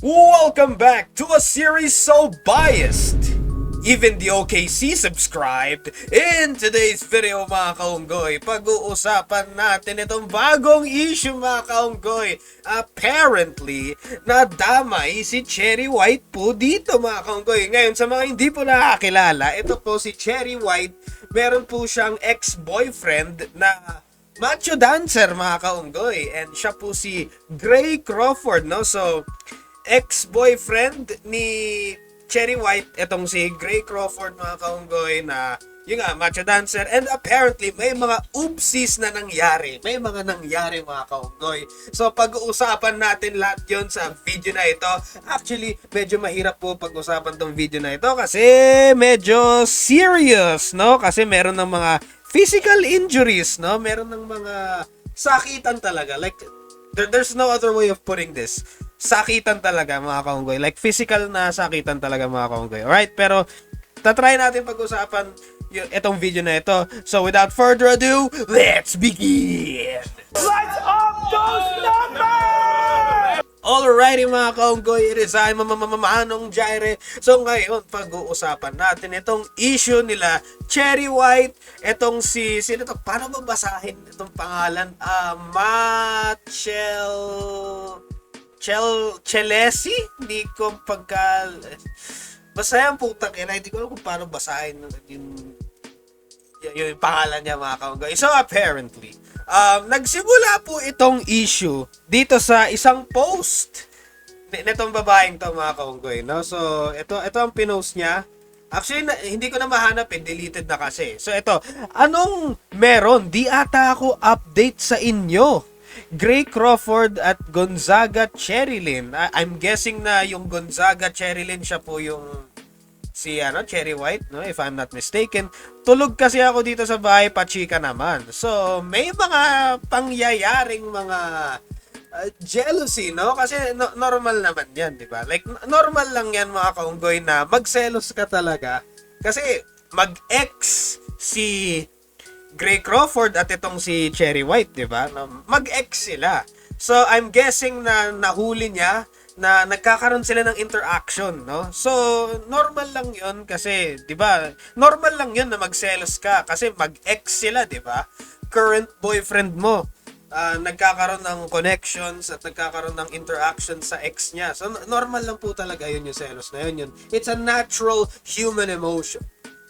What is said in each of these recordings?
Welcome back to a series so biased. Even the OKC subscribed. In today's video mga kaunggoy, pag-uusapan natin itong bagong issue mga kaunggoy. Apparently, nadamay si Cherry White po dito mga kaunggoy. Ngayon sa mga hindi po nakakilala, ito po si Cherry White. Meron po siyang ex-boyfriend na macho dancer mga kaunggoy. And siya po si Gray Crawford, no? So, ex-boyfriend ni Cherry White, etong si Gray Crawford mga kaunggoy na yung nga, macho dancer, and apparently may mga oopsies na nangyari. May mga nangyari mga kaunggoy. So pag-uusapan natin lahat yon sa video na ito. Actually, medyo mahirap po pag-usapan tong video na ito kasi medyo serious, no? Kasi meron ng mga physical injuries, no? Meron ng mga sakitan talaga. Like, there's no other way of putting this. Sakitan talaga mga kaunggoy. Like physical na sakitan talaga mga kaunggoy. Alright, pero tatry natin pag-usapan itong video na ito. So without further ado, let's begin! Let's up those numbers! Alrighty mga kaunggoy, it is I, Manong Jaire. So ngayon, pag-uusapan natin itong issue nila, Cherry White, itong sino to? Paano babasahin itong pangalan? Chelesi? Hindi ko basta yung putang ina, hindi ko alam kung paano basahin yung pangalan niya mga kaunggoy. So apparently, nagsimula po itong issue dito sa isang post nitong babaeng to mga kaunggoy, no? So ito ang pinost niya. Actually, hindi ko na mahanap deleted na kasi. So ito, anong meron? Di ata ako update sa inyo. Gray Crawford at Gonzaga Cherrylyn. I'm guessing na yung Gonzaga Cherrylyn siya po yung si Cherry White, no, if I'm not mistaken. Tulog kasi ako dito sa bahay, pachika naman. So may mga pangyayaring mga jealousy, no? Kasi normal naman 'yan, 'di ba? Like normal lang 'yan mga kaunggoy na magselos ka talaga. Kasi mag-ex si Gray Crawford at itong si Cherry White, 'di ba? Mag-ex sila. So I'm guessing na nahuli niya na nagkakaroon sila ng interaction, no? So normal lang 'yon kasi, 'di ba? Normal lang 'yon na magselos ka kasi mag-ex sila, 'di ba? Current boyfriend mo. Nagkakaroon ng connections at nagkakaroon ng interaction sa ex niya. So normal lang po talaga 'yun yung selos na 'yun. It's a natural human emotion.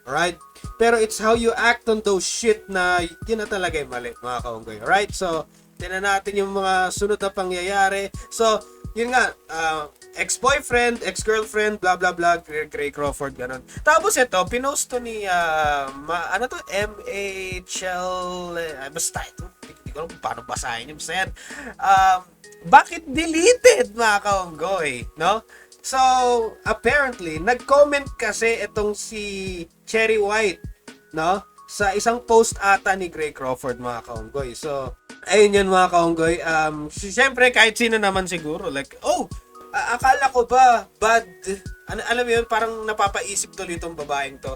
Alright? Pero it's how you act on those shit na yun na talaga yung mali, mga kaunggoy. Alright? So, tingnan natin yung mga sunod na pangyayari. So, yun nga, ex-boyfriend, ex-girlfriend, blah blah blah, Gray Crawford, ganun. Tapos ito, pinost to ni, M-A-H-L, basta ito, hindi ko alam kung paano basahin yung basta yan. Bakit deleted, mga kaunggoy, no? So, apparently, nag-comment kasi itong si Cherry White, no? Sa isang post ata ni Gray Crawford, mga kaunggoy. So, ayun yun mga kaunggoy. Siyempre, kahit sino naman siguro, like, akala ko ba, bad, alam mo yun, parang napapaisip tuloy itong babaeng to.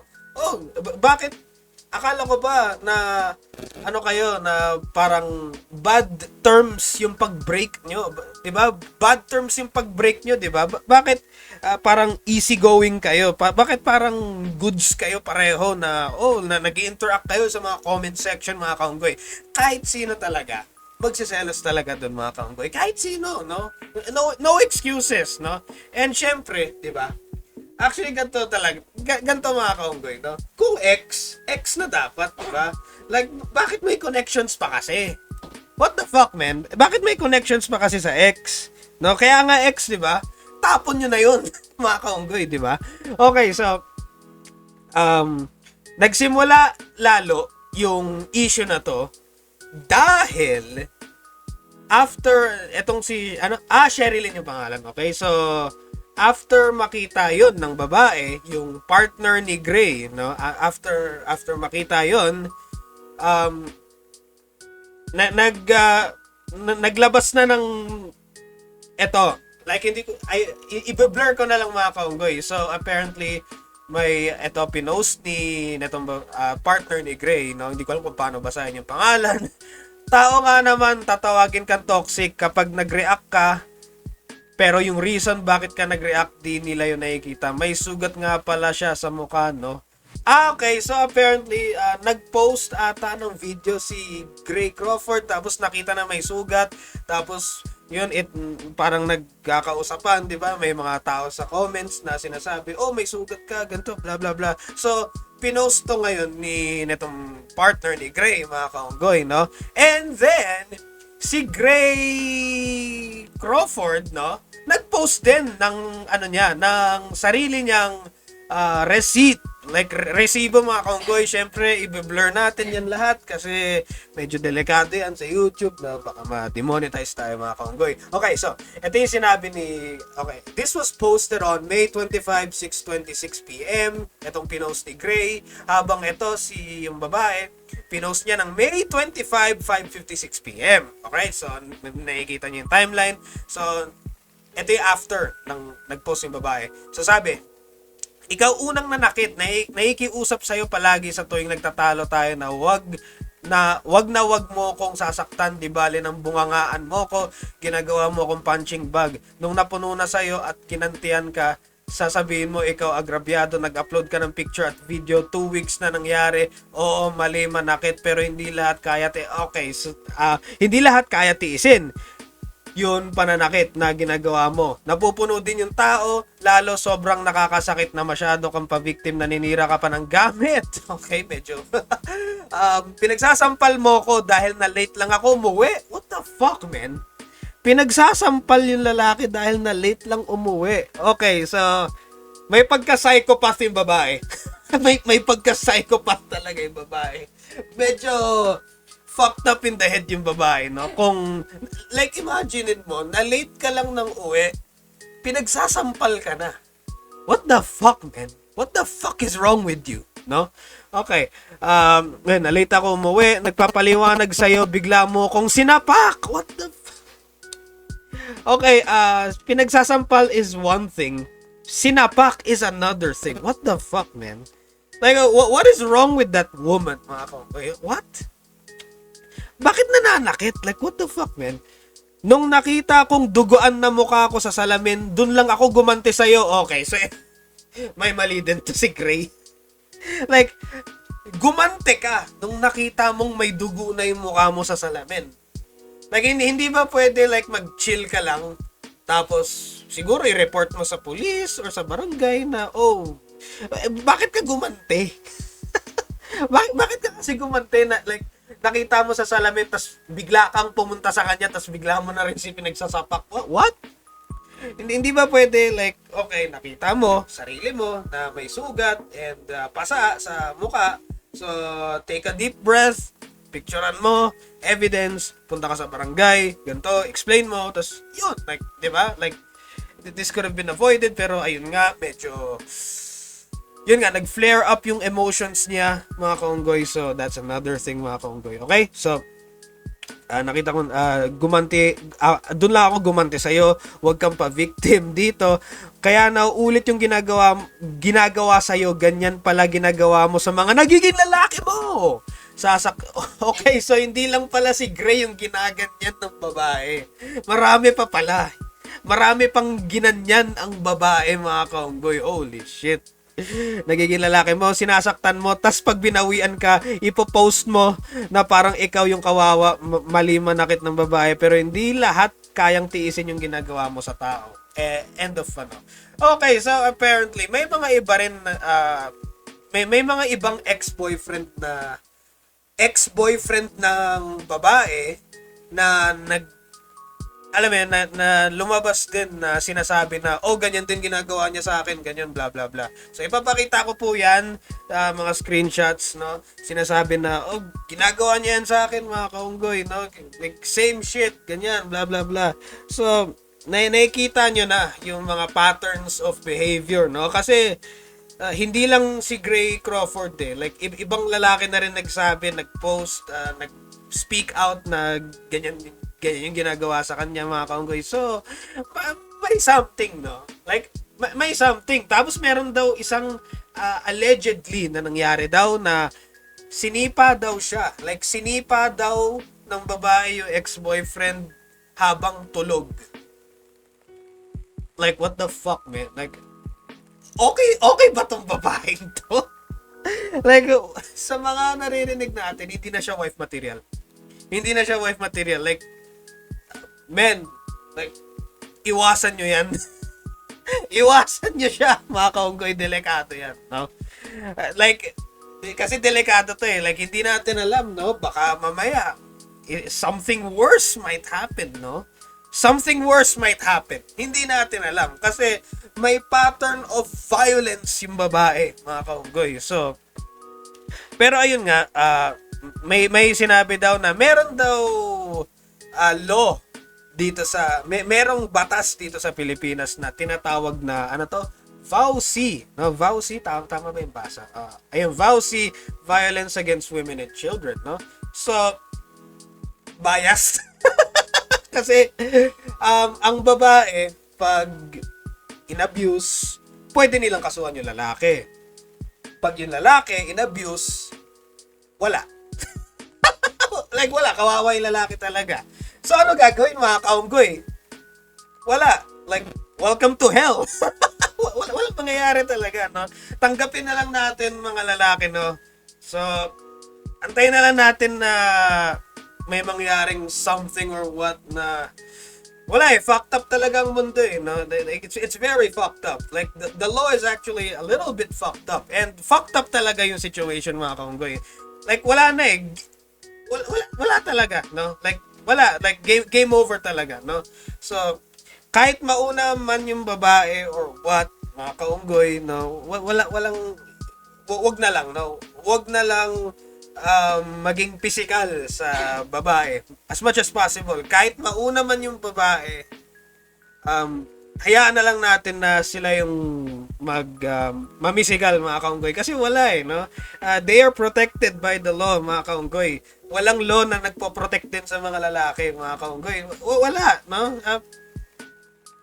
Bakit? Akala ko ba na kayo na parang bad terms yung pag-break nyo, 'di ba? Bad terms yung pag-break nyo, 'di ba? Bakit parang easy going kayo? Bakit parang goods kayo pareho na na nag-interact kayo sa mga comment section mga kaunggoy? Kahit sino talaga magsiselos talaga doon mga kaunggoy. Kahit sino, no? No excuses, no? And syempre, 'di ba? Actually, ganito talaga. Ganito mga kaunggoy, no? Kung ex na dapat, diba? Like, bakit may connections pa kasi? What the fuck, man? Bakit may connections pa kasi sa ex? No? Kaya nga ex, diba? Tapon nyo na yun, mga kaunggoy, diba? Okay, so, nagsimula lalo yung issue na to dahil after, etong si, Sherilyn yung pangalan, okay? So, after makita yon ng babae, yung partner ni Gray, no? After makita yon, naglabas na ng eto. Like hindi ko i-blur ko na lang mga kaunggoy. So apparently may pinost ni netong partner ni Gray, no? Hindi ko alam kung paano basahin yung pangalan. Tao nga naman tatawagin kang toxic kapag nag-react ka Pero yung reason bakit ka nag-react, di nila yun nakikita. May sugat nga pala siya sa mukha, no? Okay. So apparently, nag-post ata ng video si Gray Crawford, tapos nakita na may sugat. Tapos, yun, parang nagkakausapan, di ba? May mga tao sa comments na sinasabi, oh, may sugat ka, ganito, bla bla bla. So, pinost to ngayon ni netong partner ni Gray, mga kaunggoy, no? And then, si Gray Crawford, no? Nag-post din ng ng sarili niyang receipt, like resibo, mga kaunggoy. Syempre i-blur natin yan lahat kasi medyo delikado yan sa YouTube na baka ma-demonetize tayo, mga kaunggoy. Okay, so ito yung sinabi ni, this was posted on May 25, 6:26 PM. Itong pinost ni Gray, habang ito si yung babae pinost niya ng May 25, 5:56 PM. Okay, so nakikita niyo yung timeline. So ito yung after ng nag-post yung babae. So sabi, ikaw unang nanakit, nakikiusap sa'yo palagi sa tuwing nagtatalo tayo na wag mo kong sasaktan, di bale ng bungangaan mo ko, ginagawa mo kong punching bag. Nung napuno na sa'yo at kinantihan ka, sasabihin mo ikaw agrabyado, nag-upload ka ng picture at video, 2 weeks na nangyari. Oo, mali, manakit, pero hindi lahat kaya hindi lahat kaya tiisin. Yun pananakit na ginagawa mo. Napupuno din yung tao, lalo sobrang nakakasakit na masyado kang pa-victim, naninira ka pa ng gamit. Okay, medyo. Pinagsasampal mo ko dahil na late lang ako umuwi. What the fuck, man? Pinagsasampal yung lalaki dahil na late lang umuwi. Okay, so may pagka-psychopath yung babae. may pagka-psychopath talaga yung babae. Medyo fucked up in the head yung babae, no? Kung, like, imagine mo, na late ka lang ng uwi, pinagsasampal ka na. What the fuck, man? What the fuck is wrong with you? No? Okay. Na late ako umuwi, nagpapaliwanag sa'yo, bigla mo kong sinapak. What the Okay, pinagsasampal is one thing. Sinapak is another thing. What the fuck, man? Like, what is wrong with that woman, mga kaumboy? What? Bakit nananakit? Like, what the fuck, man? Nung nakita kong duguan na mukha ko sa salamin, dun lang ako gumanti sa'yo. Okay, so, may mali din to si Gray. Like, gumante ka nung nakita mong may dugo na yung mukha mo sa salamin. Like, hindi ba pwede, like, mag-chill ka lang, tapos, siguro, i-report mo sa police or sa barangay na, bakit ka gumante? bakit ka kasi gumante na, like, nakita mo sa salamin, tas bigla kang pumunta sa kanya, tas bigla mo na rin si pinagsasapak. What? Hindi ba pwede, like, okay, nakita mo, sarili mo, na may sugat and pasa sa mukha. So, take a deep breath, picturean mo, evidence, punta ka sa barangay, ganito, explain mo, tas yun, like, di ba? Like, this could have been avoided, pero ayun nga, medyo yun nga, nag-flare up yung emotions niya, mga kaunggoy. So, that's another thing, mga kaunggoy. Okay? So, nakita ko, dun lang ako gumanti sa'yo. Huwag kang pa-victim dito. Kaya nauulit yung ginagawa sa'yo, ganyan pala ginagawa mo sa mga nagiging lalaki mo. Okay, so hindi lang pala si Gray yung ginaganyan ng babae. Marami pa pala. Marami pang ginanyan ang babae, mga kaunggoy. Holy shit. Nagiging lalaki mo, sinasaktan mo, tas pag binawian ka, ipopost mo na parang ikaw yung kawawa, mali manakit ng babae, pero hindi lahat kayang tiisin yung ginagawa mo sa tao. End of Okay, so apparently, may mga iba rin may mga ibang ex-boyfriend ng babae na alam mo yun, na lumabas din na sinasabi na, ganyan din ginagawa niya sa akin, ganyan, bla bla bla. So, ipapakita ko po yan, mga screenshots, no? Sinasabi na, ginagawa niya yan sa akin, mga kaunggoy, no? Like, same shit, ganyan, bla bla bla. So, nakikita nyo na yung mga patterns of behavior, no? Kasi, hindi lang si Gray Crawford, Like, ibang lalaki na rin nagsabi, nag-post, nag-speak out na ganyan yung ginagawa sa kanya, mga kaunggoy. So, may something, no? Like, may something. Tapos meron daw isang allegedly na nangyari daw na sinipa daw siya. Like, sinipa daw ng babae yung ex-boyfriend habang tulog. Like, what the fuck, man? Like, okay ba tong babaeng to? Like, sa mga naririnig natin, hindi na siya wife material. Hindi na siya wife material. Like, men, like, iwasan nyo yan. Iwasan nyo siya, mga kaunggoy, delikado yan, no? Like, kasi delikado to eh. Like, hindi natin alam, no? Baka mamaya, something worse might happen, no? Something worse might happen. Hindi natin alam. Kasi, may pattern of violence yung babae, mga kaunggoy. So, pero ayun nga, may sinabi daw na meron daw law dito sa merong batas dito sa Pilipinas na tinatawag na ano to, VAUC, no? VAUC, tama ba yung basa? Ayun, VAUC, Violence Against Women and Children, no? So, biased. Kasi ang babae pag inabuse, pwede nilang kasuhan yung lalaki. Pag yung lalaki inabuse, wala. Like, wala. Kawawa yung lalaki talaga. So, ano gagawin, mga kaunggoy? Wala. Like, welcome to hell. Walang mangyayari talaga, no? Tanggapin na lang natin, mga lalaki, no? So, antayin na lang natin na may mangyaring something or what na wala eh, fucked up talaga ang mundo eh, no? It's very fucked up. Like, the law is actually a little bit fucked up. And fucked up talaga yung situation, mga kaunggoy. Like, wala na eh. Wala talaga, no? Like, wala. Like, game over talaga, no? So, kahit mauna man yung babae or what, mga kaunggoy, no? Wag na lang, no? Wag na lang maging physical sa babae as much as possible. Kahit mauna man yung babae, hayaan na lang natin na sila yung mamisikal, mga kaunggoy, kasi wala eh, no? They are protected by the law, mga kaunggoy. Walang law na nagpo-protect din sa mga lalaki, mga kaunggoy. Wala, no?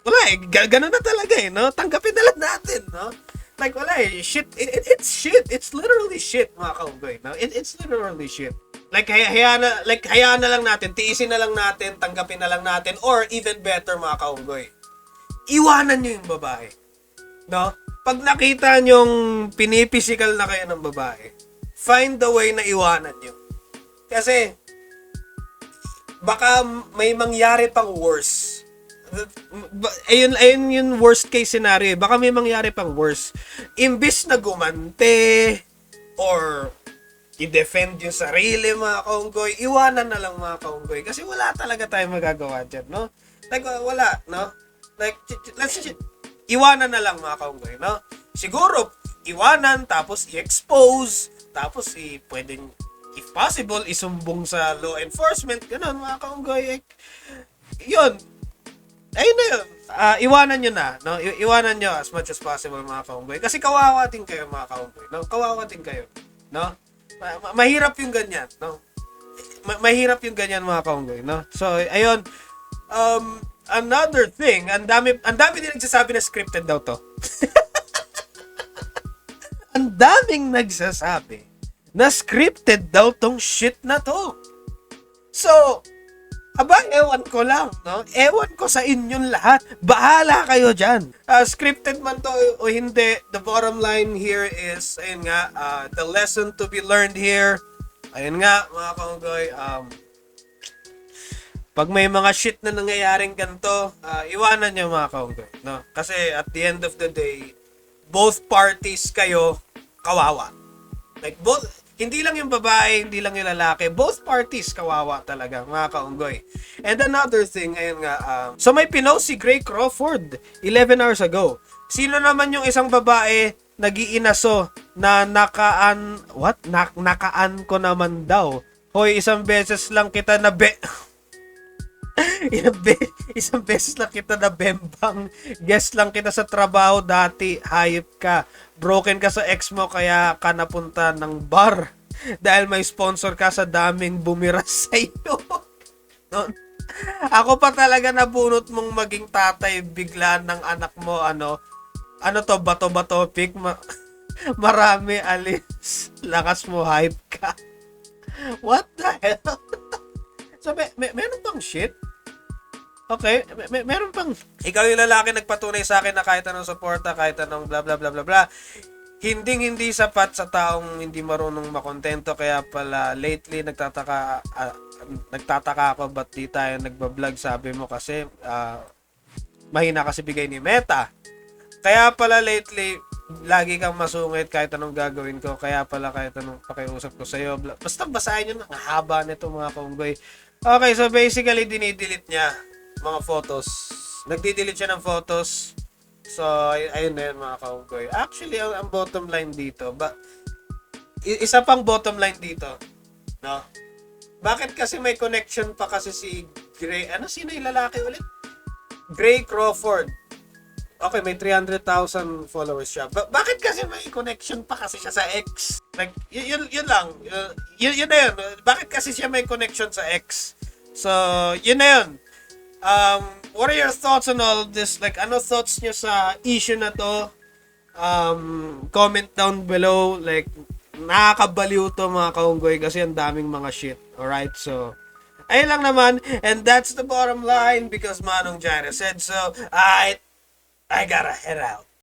Wala eh, ganun na talaga eh, no? Tanggapin na lang natin, no? Like, wala eh, shit, it's shit, it's literally shit, mga kaunggoy, no? It's literally shit. Like, hayaan na lang natin, tiisin na lang natin, tanggapin na lang natin, or even better, mga kaunggoy, iwanan nyo yung babae, no? Pag nakita nyong pinipisikal na kayo ng babae, find the way na iwanan nyo. Kasi, baka may mangyari pang worse. Ayun yung worst case scenario. Baka may mangyari pang worse. Imbis na gumante or i-defend yung sarili, mga kaunggoy, iwanan na lang, mga kaunggoy. Kasi wala talaga tayong magagawa dyan, no? Like, wala, no? Like, iwanan na lang, mga kaunggoy, no? Siguro, iwanan, tapos i-expose, tapos pwedeng, if possible, isumbong sa law enforcement, ganun, mga kaunggoy. Yun. Ayun na yun. Iwanan nyo na, no? Iwanan nyo as much as possible, mga kaunggoy. Kasi kawawa din kayo, mga kaunggoy, no? Kawawa din kayo, no? Mahirap yung ganyan, no? Mahirap yung ganyan, mga kaunggoy, no? So, ayun. Another thing, ang dami din nagsasabi na scripted daw to. Ang daming nagsasabi na scripted daw tong shit na to. So, ewan ko lang, no? Ewan ko sa inyong lahat. Bahala kayo dyan. Scripted man to o hindi, the bottom line here is, ayun nga, the lesson to be learned here, ayun nga, mga kaunggoy, pag may mga shit na nangyayaring ganito, iwanan nyo, mga kaunggoy, no? Kasi at the end of the day, both parties kayo kawawa. Like, hindi lang yung babae, hindi lang yung lalaki, both parties kawawa talaga, mga kaunggoy. And another thing, ayun nga, so may pinost si Gray Crawford 11 hours ago. Sino naman yung isang babae nag-iinaso na nakaan ko naman daw. Hoy, isang beses lang kita na isang beses lang kita na bembang. Guest lang kita sa trabaho dati. Hayop ka. Broken ka sa ex mo kaya ka napunta ng bar. Dahil may sponsor ka sa daming bumiras sa iyo. No? Ako pa talaga nabunot mong maging tatay bigla ng anak mo. Ano to, bato-bato pick. Marami alis. Lakas mo, hype ka. What the hell? So, meron bang shit? Okay, meron pang ikaw yung lalaki nagpatunay sa akin na kahit anong suporta, kahit anong bla bla bla bla bla, hindi sapat sa taong hindi marunong makontento. Kaya pala lately nagtataka ako ba't di tayo nagba-vlog. Sabi mo kasi mahina kasi bigay ni Meta. Kaya pala lately lagi kang masungit kahit anong gagawin ko. Kaya pala kahit anong pakiusap ko sa'yo. Basta basahin nyo, ang haba nito mga kaunggoy. Okay, so basically dinidelete niya mga photos. Nagdi-delete siya ng photos. So, ayun na yun mga kaunggoy. Actually, ang bottom line dito, isa pang bottom line dito, no? Bakit kasi may connection pa kasi si Gray, sino yung lalaki ulit? Gray Crawford. Okay, may 300,000 followers siya. Bakit kasi may connection pa kasi siya sa X? Like, yun lang. Yun na yun. Bakit kasi siya may connection sa X? So, yun na yun. What are your thoughts on all this? Like, ano thoughts nyo sa issue na to? Comment down below. Like, nakakabaliw to mga kaunggoy kasi ang daming mga shit. Alright, so, ayun lang naman. And that's the bottom line because Manong Jaira said so. I gotta head out.